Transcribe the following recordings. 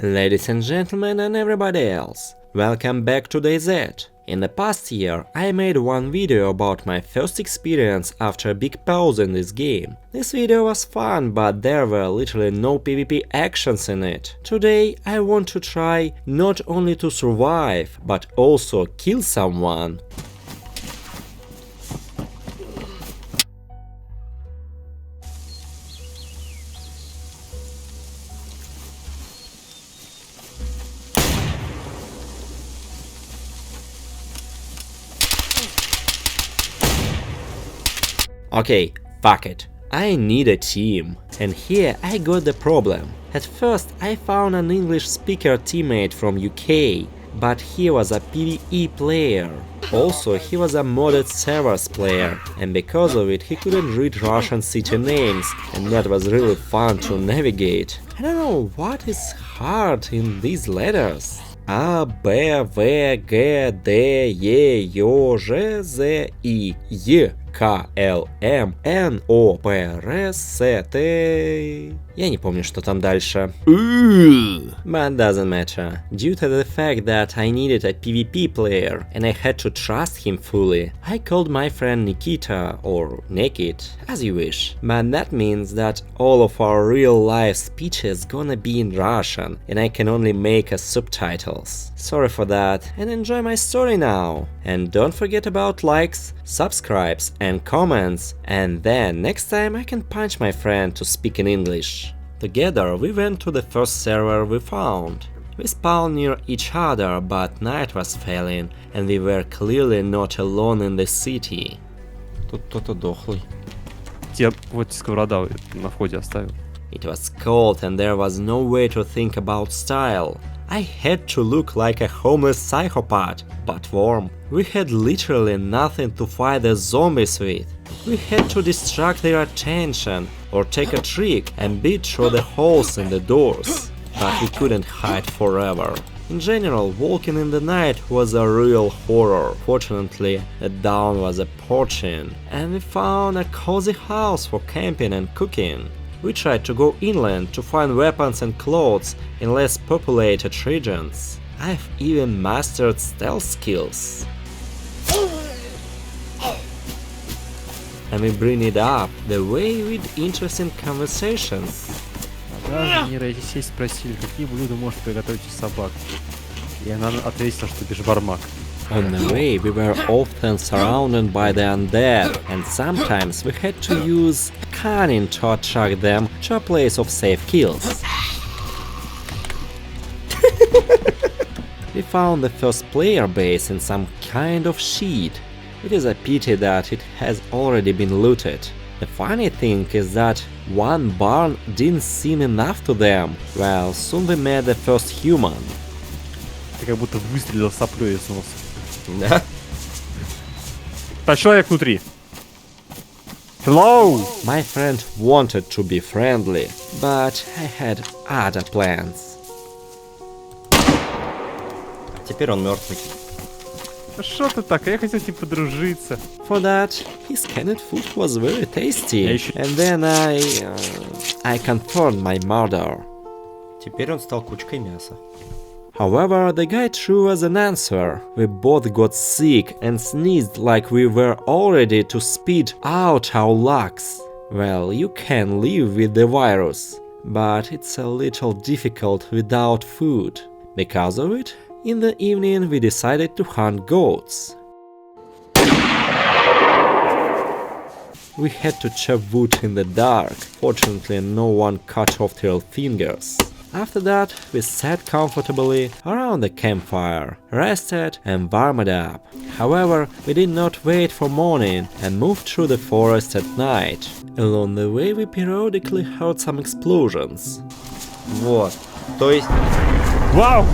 Ladies and gentlemen and everybody else, welcome back to DayZ. In the past year, I made one video about my first experience after a big pause in this game. This video was fun, but there were literally no PvP actions in it. Today, I want to try not only to survive, but also kill someone. Okay, fuck it. I need a team. And here I got the problem. At first I found an English speaker teammate from UK, but he was a PvE player. Also, he was a modded servers player, and because of it he couldn't read Russian city names, and that was really fun to navigate. I don't know what is hard in these letters. A, B, V, G, D, E, Ё, Ж, З, И, Е, К, Л, М, Н, О, П, Р, С, Т... Я не помню, что там дальше. But doesn't matter. Due to the fact that I needed a PvP player and I had to trust him fully, I called my friend Nikita, or Nikit, as you wish. But that means that all of our real life speeches gonna be in Russian and I can only make a subtitles. Sorry for that, and enjoy my story now. And don't forget about likes, subscribes and comments, and then next time I can punch my friend to speak in English. Together we went to the first server we found. We spawned near each other, but night was falling, and we were clearly not alone in the city. Тут кто-то дохлый. Тебе вот сковорода на входе оставил. It was cold and there was no way to think about style. I had to look like a homeless psychopath, but warm. We had literally nothing to fight the zombies with. We had to distract their attention, or take a trick and beat through the holes in the doors. But we couldn't hide forever. In general, walking in the night was a real horror. Fortunately, the dawn was approaching, and we found a cozy house for camping and cooking. We tried to go inland to find weapons and clothes in less populated regions. I've even mastered stealth skills. And we bring it up the way with interesting conversations. Даже нейросеть спросили, какие блюда можешь приготовить из собак. И она ответила, что бешбармак. On the way, we were often surrounded by the undead, and sometimes we had to use cunning to attract them to a place of safe kills. We found the first player base in some kind of shed. It is a pity that it has already been looted. The funny thing is that one barn didn't seem enough to them. Well, soon we met the first human. Ты как будто выстрелил соплей из носа. Да? Да, человек внутри. Hello! My friend wanted to be friendly, but I had other plans. Теперь он мертвый. Да что ты так? Я хотел с ним подружиться. For that, his canned food was very tasty, and then I confirmed my murder. Теперь он стал кучкой мяса. However, the guy threw us an answer. We both got sick and sneezed like we were all ready to spit out our lucks. Well, you can live with the virus, but it's a little difficult without food. Because of it, in the evening we decided to hunt goats. We had to chop wood in the dark. Fortunately, no one cut off their fingers. After that, we sat comfortably around the campfire, rested and warmed up. However, we did not wait for morning and moved through the forest at night. Along the way we periodically heard some explosions. Вот. То есть... Вау!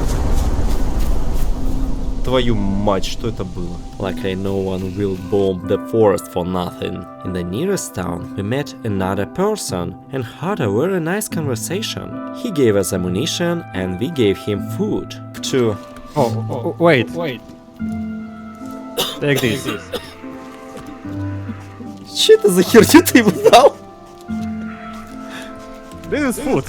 Твою мать, что это было? Luckily no one will bomb the forest for nothing. In the nearest town we met another person and had a very nice conversation. He gave us ammunition and we gave him food. To... Oh, wait. Take this. Че это за херню ты ему дал? This is food.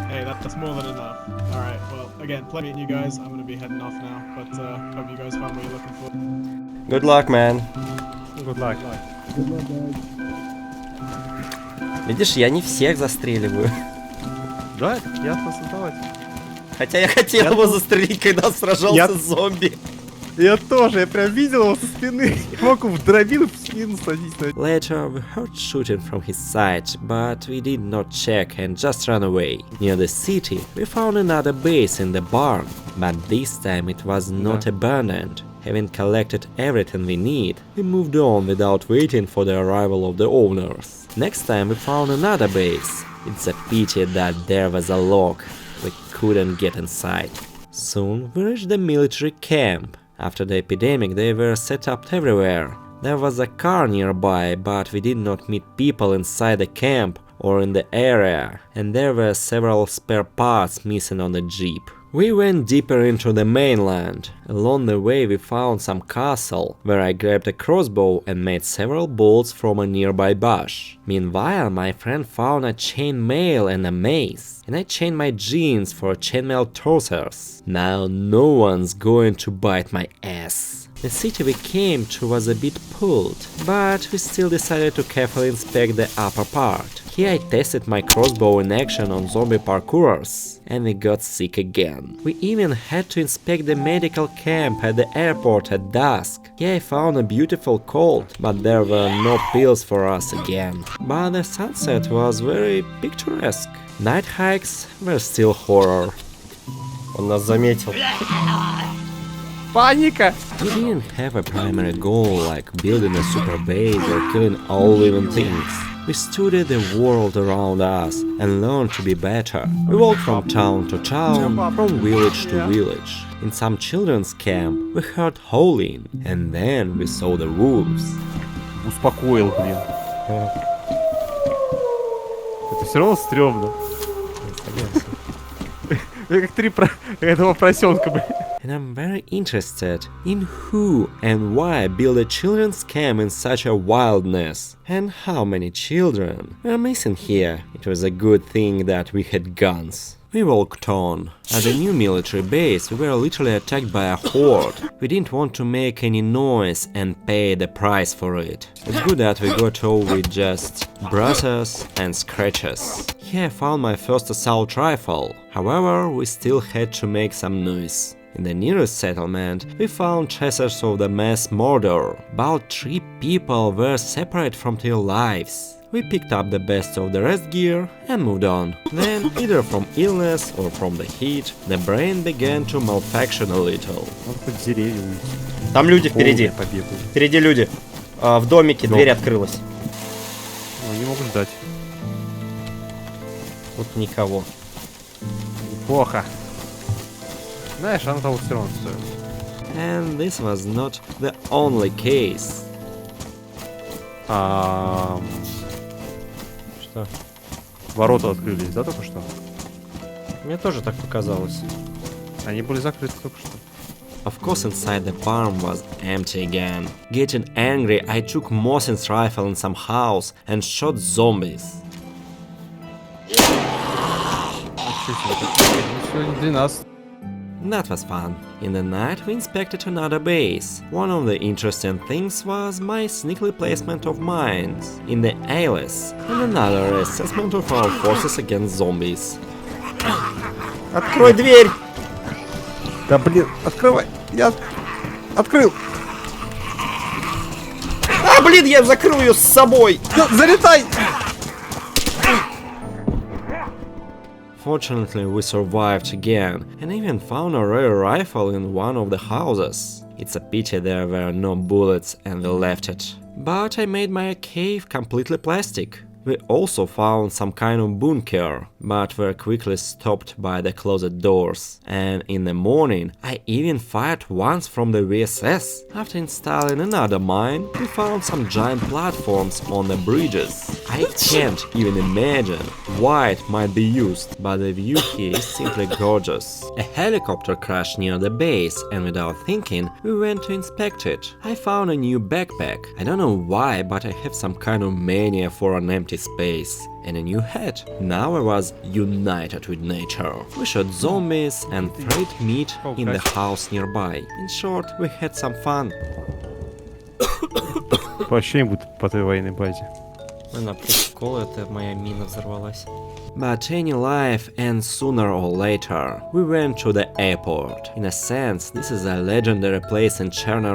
Hey, that That's more than enough. Alright, well, again, pleasure meeting you guys. I'm gonna be heading off now, but hope you guys found what you're looking for. Good luck, man. Good luck. Видишь, я не всех застреливаю. Да, это ясно создавать. Хотя я хотел его застрелить, когда сражался Я- с зомби. Я тоже, я прям видел его со спины. Мог в дробину в спину садить. Later, we heard shooting from his side, but we did not check and just ran away. Near the city, we found another base in the barn, but this time it was not abandoned. Having collected everything we need, we moved on without waiting for the arrival of the owners. Next time we found another base. It's a pity that there was a lock. We couldn't get inside. Soon we reached the military camp. After the epidemic they were set up everywhere. There was a car nearby, but we did not meet people inside the camp or in the area, and there were several spare parts missing on the jeep. We went deeper into the mainland. Along the way we found some castle, where I grabbed a crossbow and made several bolts from a nearby bush. Meanwhile, my friend found a chainmail and a mace, and I changed my jeans for chainmail trousers. Now no one's going to bite my ass. The city we came to was a bit pulled, but we still decided to carefully inspect the upper part. Here I tested my crossbow in action on zombie parkourers, and we got sick again. We even had to inspect the medical camp at the airport at dusk. Here I found a beautiful colt, but there were no pills for us again. But the sunset was very picturesque. Night hikes were still horror. Он нас заметил. Паника! We didn't have a primary goal like building a super base or killing all living things. We studied the world around us and learned to be better. We walked from town to town, from village to village. In some children's camp we heard howling, and then we saw the wolves. Успокоил, блин. Это все равно стрёмно. Я как этого поросенка, блин. And I'm very interested in who and why build a children's camp in such a wildness, and how many children were missing here. It was a good thing that we had guns. We walked on. At the new military base we were literally attacked by a horde. We didn't want to make any noise and pay the price for it. It's good that we got off with just bruises and scratches. Here I found my first assault rifle. However, we still had to make some noise. In the nearest settlement, we found traces of the mass murder. About 3 people were separate from their lives. We picked up the best of the rest gear and moved on. Then, either from illness or from the heat, the brain began to malfunction a little. Надо хоть в деревья уйти. Там люди впереди. Побегают. Впереди люди. В домике Дом. дверь открылась. Они могут ждать. Тут никого. Плохо. Знаешь, она того все равно стоит. And this was not the only case. Что? Ворота открылись, да, только что? Мне тоже так показалось. Они были закрыты только что. Of course, inside the farm was empty again. Getting angry, I took Mosin's rifle in some house and shot zombies. Сегодня 12. That was fun. In the night we inspected another base. One of the interesting things was my sneaky placement of mines in the ALS, and another assessment of our forces against zombies. Открой дверь! Да блин, открывай! Я открыл! Блин, я закрыл ее с собой! Залетай! Fortunately, we survived again, and even found a rare rifle in one of the houses. It's a pity there were no bullets and we left it. But I made my cave completely plastic. We also found some kind of bunker, but were quickly stopped by the closed doors. And in the morning, I even fired once from the VSS. After installing another mine, we found some giant platforms on the bridges. I can't even imagine why it might be used, but the view here is simply gorgeous. A helicopter crashed near the base, and without thinking, we went to inspect it. I found a new backpack. I don't know why, but I have some kind of mania for an empty empty space and a new hat. Now I was united with nature. We shot zombies and fried meat in the house nearby. In short, we had some fun. Вообще не будет по той военной базе. На прикол, это моя мина взорвалась. But any life ends sooner or later. We went to the airport. In a sense, this is a legendary place in Cherna.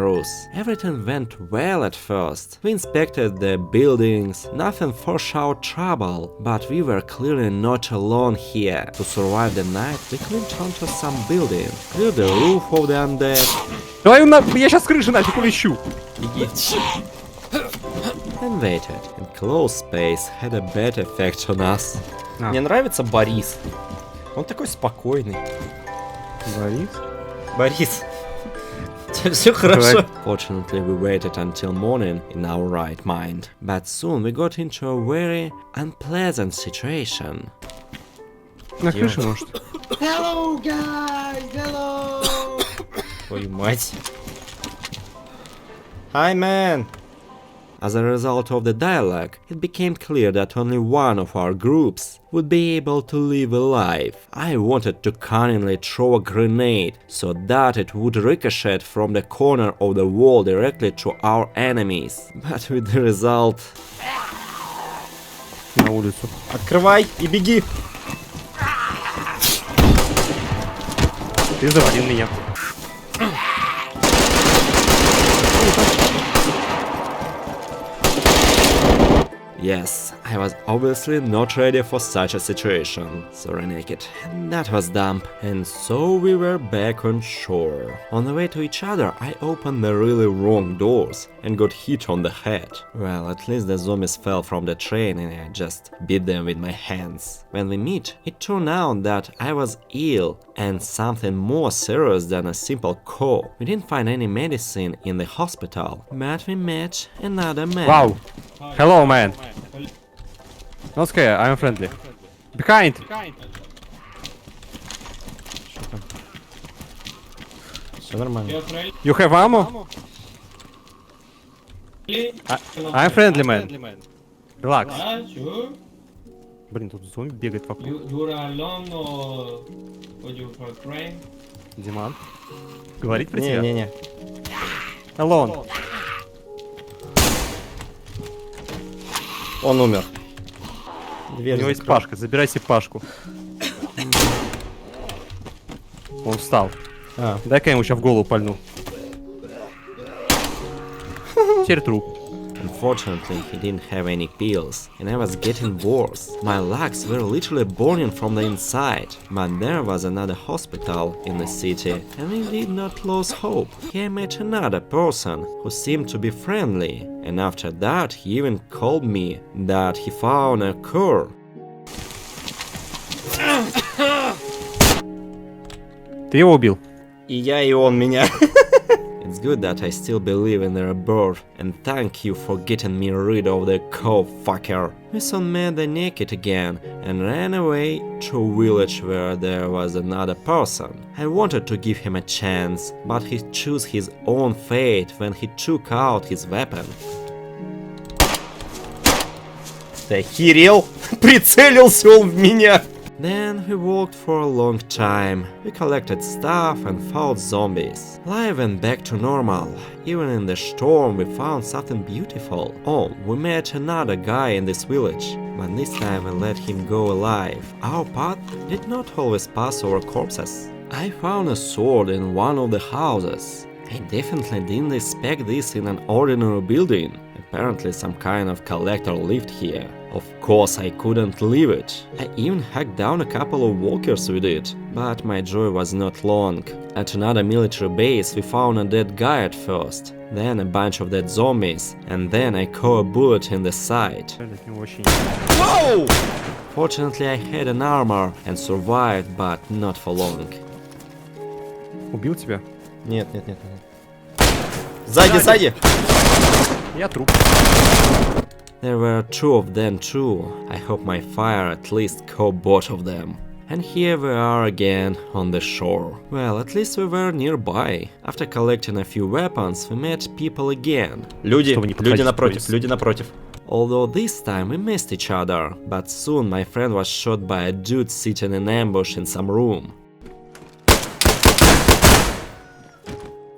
Everything went well at first. We inspected the buildings, nothing for sure trouble, but we were clearly not alone here. To survive the night, we climbed onto some building, cleared the roof of the undead, Твою на... Я сейчас с крыши нафиг улечу. and waited. And close space had a bad effect on us. Мне нравится Борис. Он такой спокойный. Борис? Борис, у тебя все хорошо? Fortunately, we waited until morning in our right mind. But soon we got into a very unpleasant situation. На крыше, может. Hello, guys! Hello! Твою мать. Hi, man! As a result of the dialogue, it became clear that only one of our groups would be able to live alive. I wanted to cunningly throw a grenade so that it would ricochet from the corner of the wall directly to our enemies, but with the result... На улицу. Открывай и беги! Ты завалил меня. Yes, I was obviously not ready for such a situation, sorry naked, and that was dumb. And so we were back on shore. On the way to each other, I opened the really wrong doors and got hit on the head. Well, at least the zombies fell from the train and I just beat them with my hands. When we meet, it turned out that I was ill and something more serious than a simple cough. We didn't find any medicine in the hospital, but we met another man. Вау. Hello, man. Not scared, I'm friendly. Behind! Все нормально. You have ammo? I'm friendly, man. Relax. Блин, тут зомби бегает вокруг. You're alone or you for friend? Диман. Говорить про тебя? Не-не-не. Alone. Он умер. У Дверь него есть закрой. Пашка, забирай себе Пашку. Он встал. А. Дай-ка я ему сейчас в голову пальну. Теперь труп. Unfortunately, he didn't have any pills, and I was getting worse. My legs were literally burning from the inside. But there was another hospital in the city, and we did not lose hope. Here I met another person who seemed to be friendly, and after that he even called me that he found a cure. Ты его убил? И я, и он меня. It's good that I still believe in the rebirth, and thank you for getting me rid of the co-fucker. We soon met the naked again and ran away to a village where there was another person. I wanted to give him a chance, but he chose his own fate when he took out his weapon. Ты охерел? Прицелился он в меня. Then we walked for a long time. We collected stuff and fought zombies. Life went back to normal. Even in the storm we found something beautiful. Oh, we met another guy in this village, but this time we let him go alive. Our path did not always pass over corpses. I found a sword in one of the houses. I definitely didn't expect this in an ordinary building. Apparently some kind of collector lived here. Of course I couldn't leave it. I even hacked down a couple of walkers with it, but my joy was not long. At another military base we found a dead guy at first, then a bunch of dead zombies, and then I caught a bullet in the side. Воу! Fortunately I had an armor and survived, but not for long. Убил тебя? Нет. Сзади! Я труп. There were two of them too. I hope my fire at least caught both of them. And here we are again on the shore. Well, at least we were nearby. After collecting a few weapons, we met people again. Люди Чтобы не подходить напротив, вниз. люди напротив. although this time we missed each other, but soon my friend was shot by a dude sitting in ambush in some room.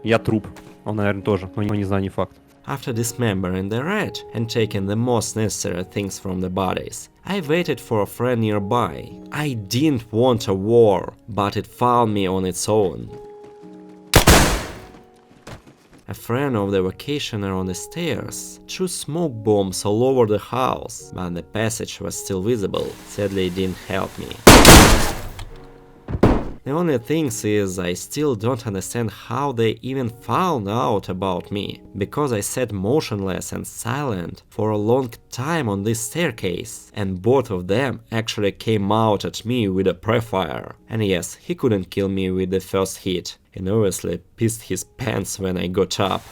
Я труп. Он, наверное, тоже, но не знаю, не факт. After dismembering the rat and taking the most necessary things from the bodies, I waited for a friend nearby. I didn't want a war, but it found me on its own. A friend of the vacationer on the stairs threw smoke bombs all over the house, but the passage was still visible. Sadly, it didn't help me. The only thing is, I still don't understand how they even found out about me, because I sat motionless and silent for a long time on this staircase, and both of them actually came out at me with a prefire. And yes, he couldn't kill me with the first hit. He nervously pissed his pants when I got up.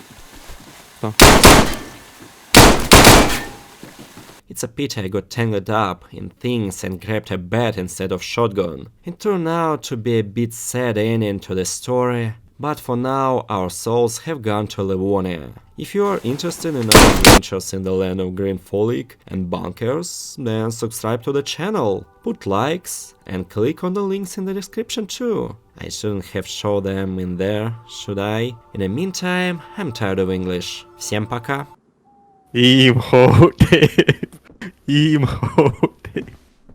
It's a pity I got tangled up in things and grabbed a bat instead of shotgun. It turned out to be a bit sad ending to the story, but for now our souls have gone to Livonia. If you are interested in our adventures in the land of green foliage and bunkers, then subscribe to the channel, put likes, and click on the links in the description too. I shouldn't have shown them in there, should I? In the meantime, I'm tired of English. Всем пока! Imhotep! Imhotep!